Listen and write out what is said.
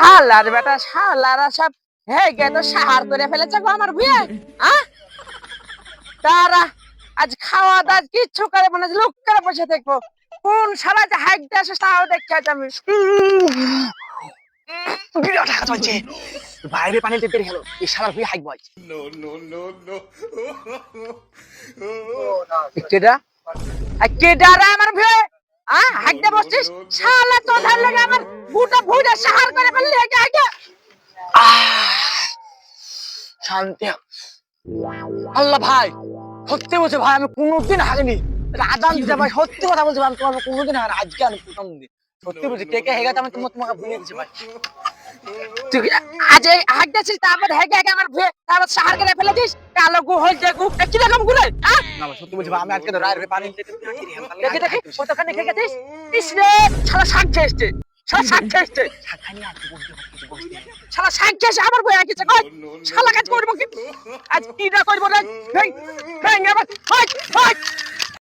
শালার বেটা শালারা সব হে গে তো সাহার করে ফেলেছে গো আমার বিয়ে হ্যাঁ তারা আজ খাওয়া দাওয়া কিচ্ছু করে মানে লোক করে বসে দেখবো কোন শালা যে হাইট আসে তাও দেখে আজ আমি বিরাট হাঁকা চলছে বাইরে পানিতে বের গেল এই শালার হয়ে হাইক বয় কেডা কেডারা আমার বিয়ে হাইটটা বসছিস শালা তো ধার লাগে আমার বুটা ভুইটা সাহার করে ফেললি আগে আগে শান্তি আল্লাহ ভাই সত্যি বলছে ভাই আমি কোনোদিন হারিনি আদান দিতে ভাই সত্যি কথা বলছি ভাই, আমি তোমার কোনোদিন হারাই আজকে আমি প্রথম দিন সত্যি বলছি কে কে হেগাতে আমি তোমাকে ভুলে গেছি ভাই তুই আজ এই হাইটটা ছিল তারপর হেগে হেগে আমার বিয়ে তারপর সাহার করে ফেলে দিস কালো গু হলদে গু কি রকম গুলো না ভাই সত্যি বলছি ভাই আমি আজকে তো রায়ের হয়ে পানি দিতে দেখে দেখে কতখানি খেয়ে গেছিস ইসরে শালা শাক খেয়েছে শালা শাক খেয়েছে শাখানি আজকে বলতে বলতে শালা শাক খেয়েছে আমার বই আঁকিছে কই শালা কাজ করবো কি আজ কি না করবো না ভেঙে আমার